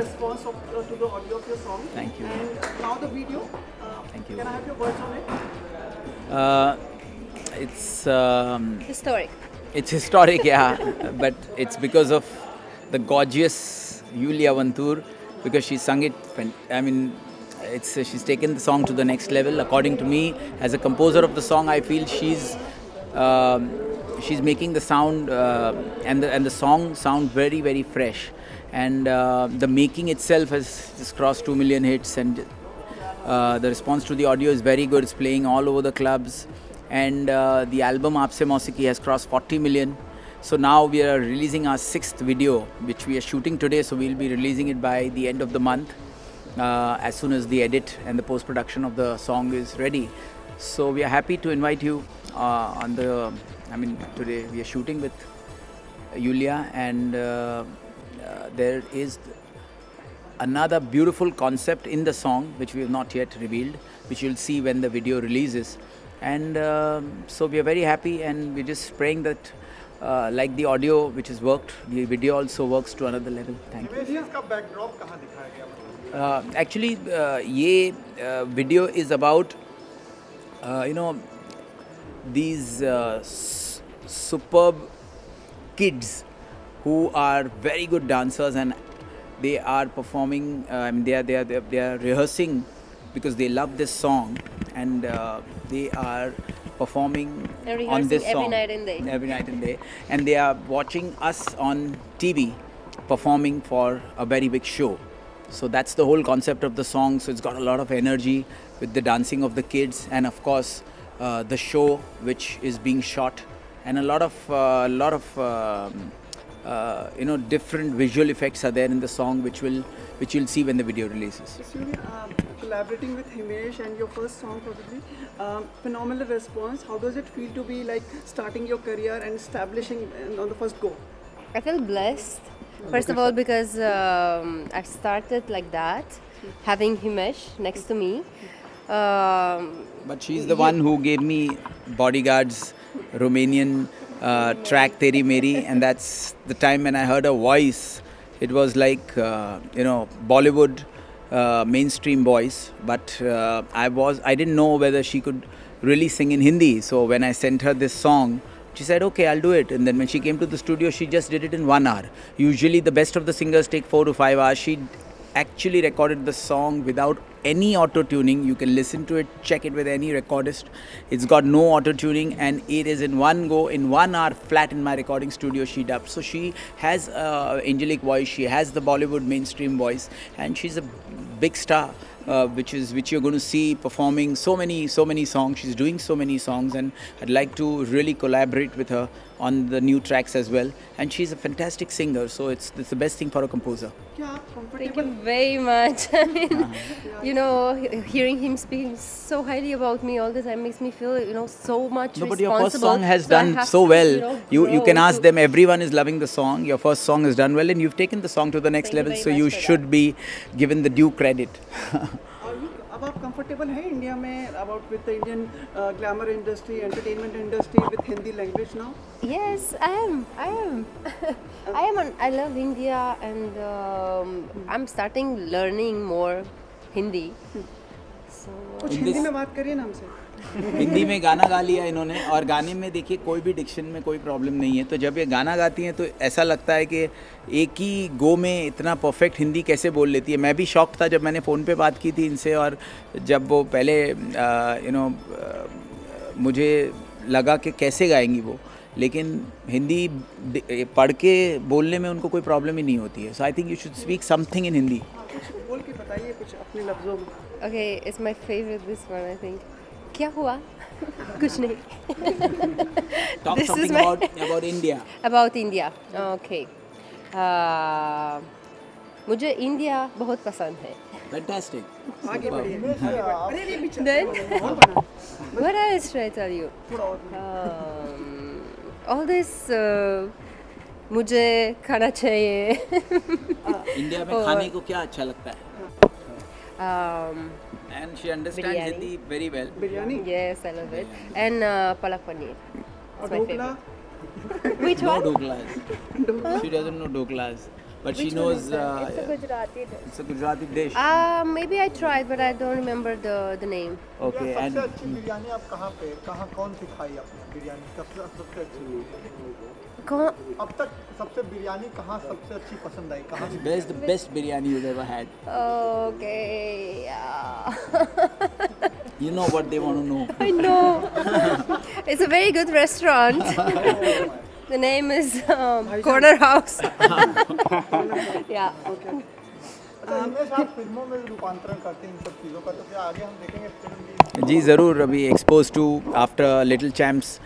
response to the audio of your song. Thank you. And now the video. Thank you. Can I have your words on it? It's Historic. it's historic, yeah, but it's because of the gorgeous Yulia Vantur, because she sung it. I mean, it's she's taken the song to the next level. According to me, as a composer of the song, I feel she's making the sound and the song sound very, very fresh, and the making itself has just crossed 2 million hits, and the response to the audio is very good. It's playing all over the clubs, and the album Aapse Mausiki has crossed 40 million. So now we are releasing our 6th video, which we are shooting today. So we'll be releasing it by the end of the month, as soon as the edit and the post-production of the song is ready. So we are happy to invite you today we are shooting with Yulia, and there is another beautiful concept in the song which we have not yet revealed, which you'll see when the video releases. And so we are very happy, and we're just praying that like the audio which has worked, the video also works to another level. Thank you. इसका backdrop कहाँ दिखाया गया? Actually, ये video is about these superb kids who are very good dancers, and they are performing. They are rehearsing because they love this song, and they are performing on this song every night and day. every night and day, and they are watching us on TV performing for a very big show. So that's the whole concept of the song. So it's got a lot of energy with the dancing of the kids, and of course the show which is being shot, and a lot of different visual effects are there in the song, which you'll see when the video releases. So collaborating with Himesh and your first song probably, phenomenal response. How does it feel to be like starting your career and establishing on the first go? I feel blessed. First of all, because I started like that, having Himesh next to me. But she's the one who gave me Bodyguard's Romanian track Teri Meri, and that's the time when I heard her voice. It was like Bollywood mainstream voice, but I didn't know whether she could really sing in Hindi. So when I sent her this song, she said, okay, I'll do it. And then when she came to the studio, she just did it in 1 hour. Usually the best of the singers take 4 to 5 hours. She actually recorded the song without any auto-tuning. You can listen to it, check it with any recordist. It's got no auto-tuning, and it is in one go, in 1 hour flat in my recording studio she dubbed. So she has angelic voice, she has the Bollywood mainstream voice, and she's a big star. Which you're going to see performing so many songs. She's doing so many songs, and I'd like to really collaborate with her on the new tracks as well. And she's a fantastic singer, so it's the best thing for a composer. Thank you very much. I mean, hearing him speaking so highly about me all the time makes me feel, so much No, but responsible. your first song has So I done have so to, well. You grow can ask to- them. Everyone is loving the song. Your first song has done well, and you've taken the song to the next Thank you level. very So much you for should be given the due credit. अब आप comfortable हैं India में about with the Indian glamour industry entertainment industry with Hindi language now? Yes, I am. I love India, and I'm starting learning more Hindi. So कुछ In Hindi this- में बात करिए ना हमसे. हिंदी में गाना गा लिया इन्होंने, और गाने में देखिए कोई भी डिक्शन में कोई प्रॉब्लम नहीं है. तो जब ये गाना गाती हैं तो ऐसा लगता है कि एक ही गो में इतना परफेक्ट हिंदी कैसे बोल लेती है. मैं भी शॉक था जब मैंने फ़ोन पे बात की थी इनसे, और जब वो पहले मुझे लगा कि कैसे गाएंगी वो, लेकिन हिंदी पढ़ के बोलने में उनको कोई प्रॉब्लम ही नहीं होती है. So I think you should speak something in Hindi. कुछ बोल के बताइए कुछ अपने लफ्जों में. okay, it's my favorite this one, I think. क्या हुआ? कुछ नहीं. Talk This is something my- about India. About India. Okay. मुझे इंडिया बहुत पसंद है. फैंटास्टिक. आगे बढ़िए. अरे नहीं पीछे. Then और बना. what else should I tell you? थोड़ा और. All this मुझे खाना चाहिए. इंडिया में खाने को क्या अच्छा लगता है? And she understands Biryani. Hindi very well. Biryani. Yes, I love it. And palak paneer. और It's my dhokla. favorite. Which No one? doklas. She doesn't know doklas. but she Which one knows is that? It's a Gujarati dish. it's a Gujarati dish. Maybe I tried, but I don't remember the name. Okay, सबसे and अच्छी बिरयानी आप कहाँ कौन सी खाई आपने बिरयानी सबसे अच्छी Go- अब तक सबसे बिरयानी कहाँ सबसे अच्छी पसंद आई कहाँ से where's the best biryani you've ever had? Okay, yeah. You know what they want to know. I know. It's a very good restaurant. The name is Corner House. Yeah. अच्छा हिमेश आप फिल्मों में रूपांतरण करते हैं इन सब चीज़ों का तो क्या आगे हम देखेंगे फिल्म भी जी ज़रूर, अभी expose to after Little Champs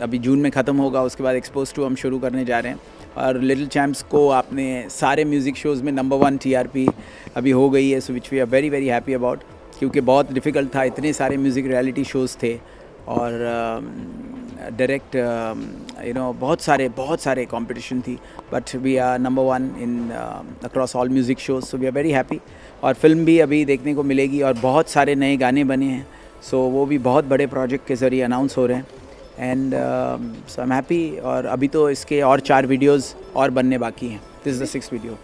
अभी जून में ख़त्म होगा, उसके बाद एक्सपोज टू हम शुरू करने जा रहे हैं। और लिटिल चैम्प्स को आपने सारे म्यूज़िक शोज़ में नंबर 1 TRP अभी हो गई है, so which we are very very happy about, क्योंकि बहुत डिफ़िकल्ट था, इतने सारे म्यूज़िक रियलिटी शोज़ थे और डायरेक्ट बहुत सारे कंपटीशन थी, but we are number 1 in across all music shows, so we are very happy. और फिल्म भी अभी देखने को मिलेगी और बहुत सारे नए गाने बने हैं, सो वो भी बहुत बड़े प्रोजेक्ट के ज़रिए अनाउंस हो रहे हैं and so I am happy. और अभी तो इसके और 4 वीडियोज़ और बनने बाकी हैं, this is the 6th video.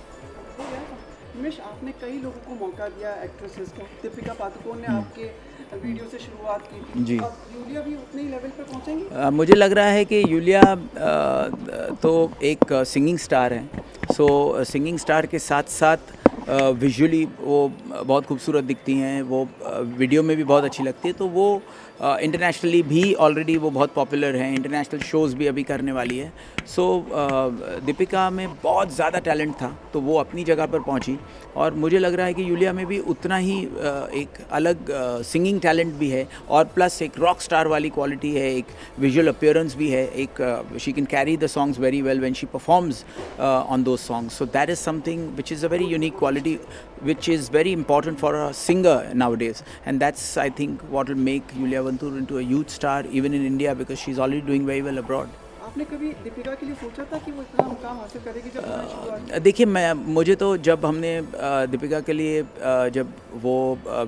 Himesh, आपने कई लोगों को मौका दिया, एक्ट्रेसेस को। दीपिका पादुकोण ने आपके वीडियो से शुरुआत की थी। जी। अब यूलिया भी उतने ही लेवल पे पहुंचेंगी? मुझे लग रहा है कि यूलिया तो एक सिंगिंग स्टार है, सो सिंगिंग स्टार के साथ साथ विजुअली वो बहुत खूबसूरत दिखती हैं, वो वीडियो में भी बहुत अच्छी लगती है, तो वो इंटरनेशनली भी ऑलरेडी वो बहुत पॉपुलर हैं, इंटरनेशनल शोज़ भी अभी करने वाली है। सो दीपिका में बहुत ज़्यादा टैलेंट था, तो वो अपनी जगह पर पहुंची, और मुझे लग रहा है कि यूलिया में भी उतना ही एक अलग सिंगिंग टैलेंट भी है, और प्लस एक रॉक स्टार वाली क्वालिटी है, एक विजुअल अपीयरेंस भी है, एक she can carry the songs very well when she performs on those songs, so that is something which is a very unique quality which is very important for a singer nowadays, and that's I think what will make Yulia Vantur into a huge star even in India, because she's already doing very well abroad. आपने कभी दीपिका के लिए सोचा था कि वो इतना मुकाम हासिल करेगी जब उन्होंने शुरुआत? देखिए, मुझे तो जब हमने दीपिका के लिए जब वो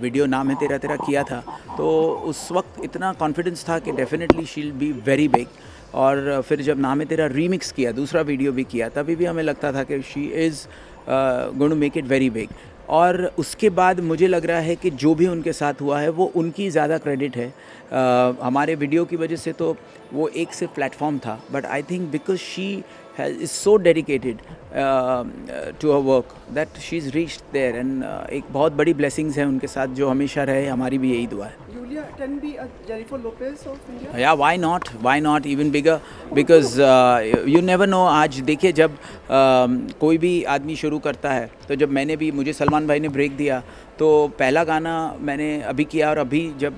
वीडियो नाम है तेरा तेरा किया था, तो उस वक्त इतना कॉन्फिडेंस था कि definitely she will be very big, और फिर जब नाम है तेरा रीमिक्स किया, दूसरा वीडियो भी किया, तभी भी हमें लगता था कि she is going to make it very big. और उसके बाद मुझे लग रहा है कि जो भी उनके साथ हुआ है वो उनकी ज़्यादा क्रेडिट है। हमारे वीडियो की वजह से तो वो एक सिर्फ प्लेटफॉर्म था, but I think because she is so dedicated to her work that she's reached there, and एक बहुत बड़ी blessings है उनके साथ जो हमेशा रहे, हमारी भी यही दुआ है। Yulia can be a Jennifer Lopez of India? Yeah, why not even bigger, because you never know। आज देखिए, जब कोई भी आदमी शुरू करता है, तो जब मुझे सलमान भाई ने ब्रेक दिया, तो पहला गाना मैंने अभी किया, और अभी जब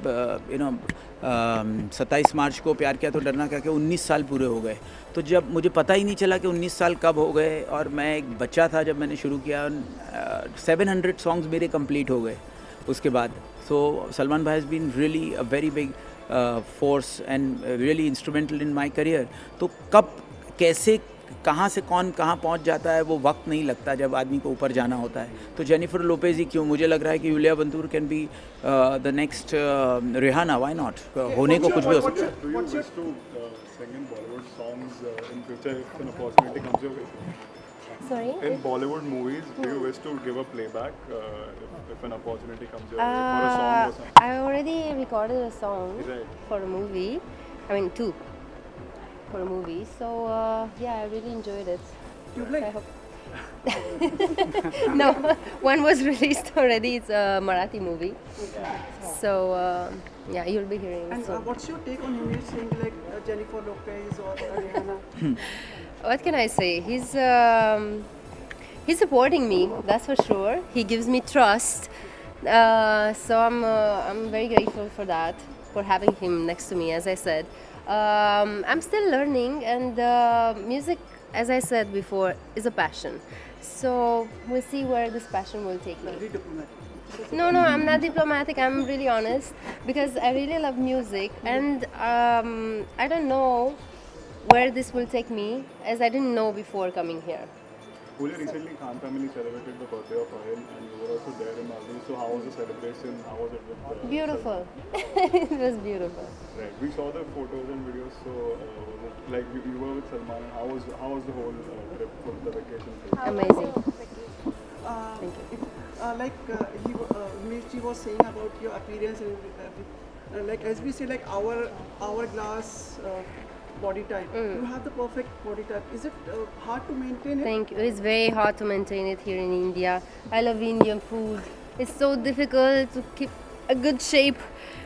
27 मार्च को प्यार किया तो डरना क्या के 19 साल पूरे हो गए, तो जब मुझे पता ही नहीं चला कि 19 साल कब हो गए, और मैं एक बच्चा था जब मैंने शुरू किया, 700 सॉन्ग्स मेरे कंप्लीट हो गए उसके बाद। So Salman bhai has been really a very big force and really instrumental in my career. तो कब कैसे कहाँ से कौन कहाँ पहुँच जाता है, वो वक्त नहीं लगता जब आदमी को ऊपर जाना होता है। तो जेनिफर लोपेज ही क्यों, मुझे लग रहा है कि Iulia Vantur can be the next Rihanna, why not, होने को कुछ भी हो सकता है। Do you wish to sing in Bollywood songs in future if an opportunity comes your way? Sorry? In Bollywood movies, do you wish to give a playback if an opportunity comes your way for a song or something? I already recorded a song Right. for a movie. I mean, 2 for a movie. So yeah, I really enjoyed it. You I like? hope. No, one was released already. It's a Marathi movie. So yeah, you'll be hearing it And soon. what's your take on Himesh saying like Jennifer Lopez or Rihanna? What can I say? He's supporting me. That's for sure. He gives me trust. So I'm very grateful for that, for having him next to me. As I said, I'm still learning, and music, as I said before, is a passion. So we'll see where this passion will take me. Very diplomatic. No, I'm not diplomatic. I'm really honest, because I really love music, and I don't know where this will take me, as I didn't know before coming here. Pooja, recently Khan family celebrated the birthday of Ayan, and you were also there in Maldives. So how was the celebration? How was it with Beautiful. It was beautiful. Right. We saw the photos and videos. So was it like you were with Salman? How was the whole for the vacation trip? Amazing. Mirchi was saying about your appearance and like as we say like hourglass body type. You have the perfect body type. Is it hard to maintain it? Thank you. It's very hard to maintain it here in India. I love Indian food. It's so difficult to keep a good shape,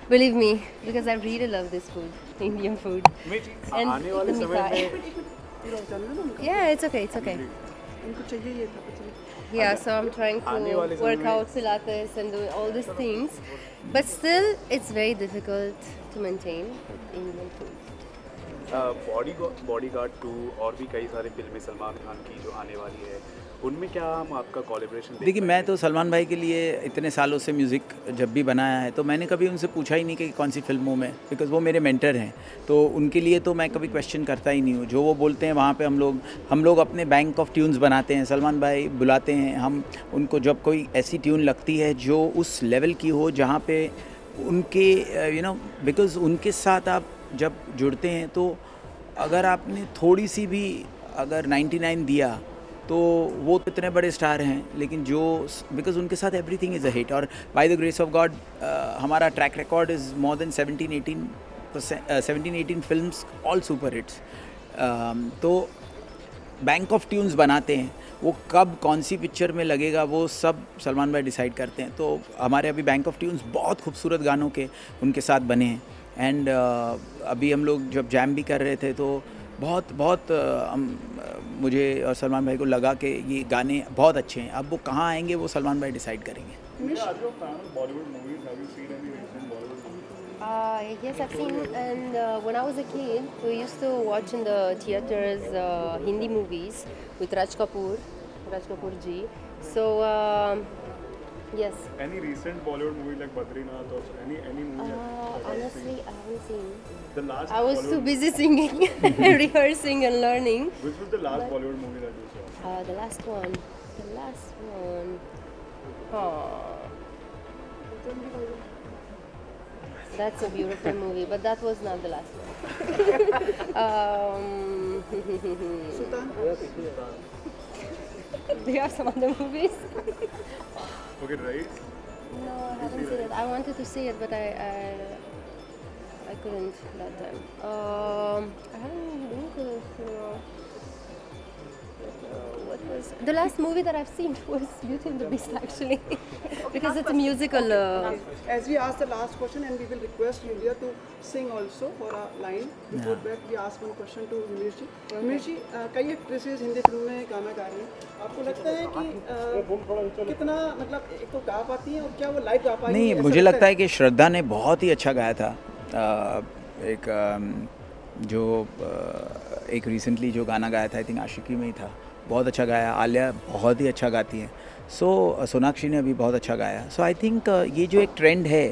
believe me, because I really love this food, Indian food. And the mithai. Yeah, it's okay, it's okay. उनको चाहिए ये था actually. Yeah, so I'm trying to work out Pilates and do all these things. But still, it's very difficult to maintain Indian food. Bodyguard 2 और भी कई सारी फिल्में सलमान खान की जो आने वाली है, उनमें क्या हम आपका कोलैबोरेशन देखिए, मैं तो सलमान भाई के लिए इतने सालों से म्यूज़िक जब भी बनाया है तो मैंने कभी उनसे पूछा ही नहीं कि कौन सी फिल्मों में, बिकॉज़ वो मेरे मेंटर हैं, तो उनके लिए तो मैं कभी क्वेश्चन करता ही नहीं हूँ। जो वो बोलते हैं वहाँ पे हम लोग अपने बैंक ऑफ ट्यून्स बनाते हैं। सलमान भाई बुलाते हैं, हम उनको जब कोई ऐसी ट्यून लगती है जो उस लेवल की हो जहाँ पे उनके बिकॉज़ उनके साथ आप जब जुड़ते हैं तो अगर आपने थोड़ी सी भी अगर 99 दिया तो वो तो इतने बड़े स्टार हैं, लेकिन जो बिकॉज़ उनके साथ एवरीथिंग इज़ अ हिट। और by the grace of God हमारा track record is more than 17-18 films, all super hits. तो बैंक ऑफ ट्यून्स बनाते हैं, वो कब कौन सी पिक्चर में लगेगा वो सब सलमान भाई डिसाइड करते हैं। तो हमारे अभी बैंक ऑफ ट्यून्स बहुत खूबसूरत गानों के उनके साथ बने हैं। एंड अभी हम लोग जब जैम भी कर रहे थे तो बहुत मुझे और सलमान भाई को लगा कि ये गाने बहुत अच्छे हैं। अब वो कहाँ आएंगे वो सलमान भाई डिसाइड करेंगे। Yeah, are you a fan of Bollywood movies? Have you seen any recent Bollywood movies? Yes, I've seen, and when I was a kid, we used to watch in the theaters Hindi movies with Raj Kapoor ji. So, yes. Any recent Bollywood movie like Badrinath or any movie? Honestly, I haven't seen. The last. I was too Bollywood- busy singing, rehearsing, and learning. Which was the last Bollywood movie that you saw? The last one. That's a beautiful movie, but that was not the last one. Sultan? Do you have some other movies? Okay, right. No, I haven't seen it. I wanted to see it, but I couldn't that time. I haven't been to the cinema. What was the last movie that I've seen was Beauty and the Beast, actually, because it's a musical. As we asked the last question, and we will request Yulia to sing also for a line. Before that, we ask one question to Mirchi. Mirchi, कई actresses Hindi film में गाना गा रही हैं। आपको लगता है कि कितना मतलब एक तो गा पाती हैं और क्या वो लाइव गा पाएंगी? नहीं, मुझे लगता है कि श्रद्धा ने बहुत ही अच्छा गाया था। एक रिसेंटली जो गाना गाया था, आई थिंक आशिकी में ही था, बहुत अच्छा गाया। आलिया बहुत ही अच्छा गाती हैं। सोनाक्षी ने भी बहुत अच्छा गाया। सो आई थिंक ये जो एक ट्रेंड है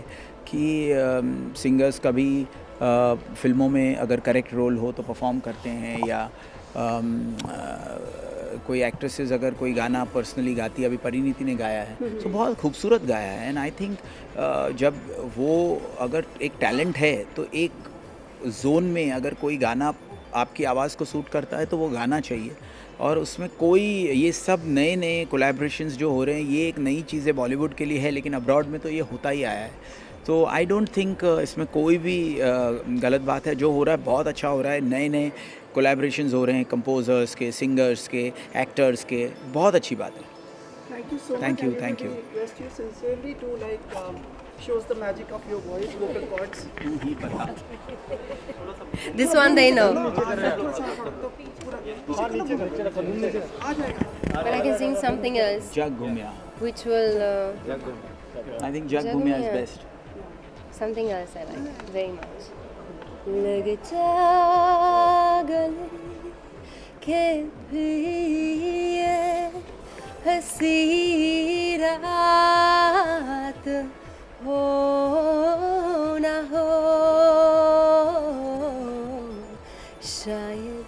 कि सिंगर्स कभी फिल्मों में अगर करेक्ट रोल हो तो परफॉर्म करते हैं, या कोई एक्ट्रेसेस अगर कोई गाना पर्सनली गाती है, अभी परिणीति ने गाया है, तो बहुत खूबसूरत गाया है। एंड आई थिंक जब वो अगर एक टैलेंट है तो एक जोन में अगर कोई गाना आपकी आवाज़ को सूट करता है तो वो गाना चाहिए। और उसमें कोई ये सब नए कोलैबोरेशंस जो हो रहे हैं, ये एक नई चीज़ है बॉलीवुड के लिए है, लेकिन अब्रॉड में तो ये होता ही आया है। तो आई डोंट थिंक इसमें कोई भी गलत बात है। जो हो रहा है बहुत अच्छा हो रहा है। नए कोलैबोरेशंस हो रहे हैं कंपोजर्स के, सिंगर्स के, एक्टर्स के, बहुत अच्छी बात है। Thank you so Thank much. you, and thank we you. request you sincerely to shows the magic of your voice, vocal cords. This one they know, but I can sing something else, Jag Ghoomeya, which will I think Jag Jag Ghoomeya is Ghoomeya. Best. something else I like very much. लग जा गले के भी ये हंसी रात हो ना हो, शायद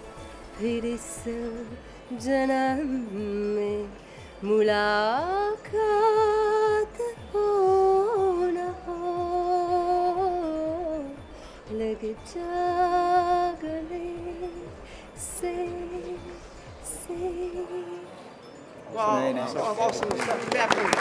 फिर इस जन्म में मुलाकात हो ना हो। लग जा गले से Wow, awesome. Clap for him.